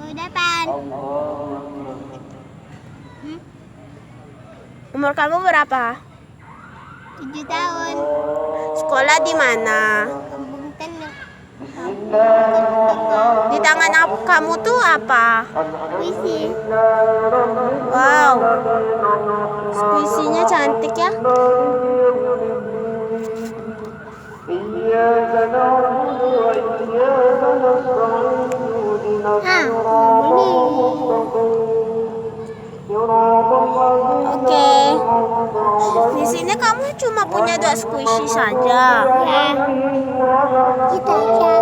Depan. Umur kamu berapa? 7 tahun. Sekolah di mana? Kampung Tenuk. Di tangan kamu tuh apa? Puisi. Wow, puisinya cantik ya. Oke. Di sini kamu cuma punya 2 squishy saja. Ya. Kita aja.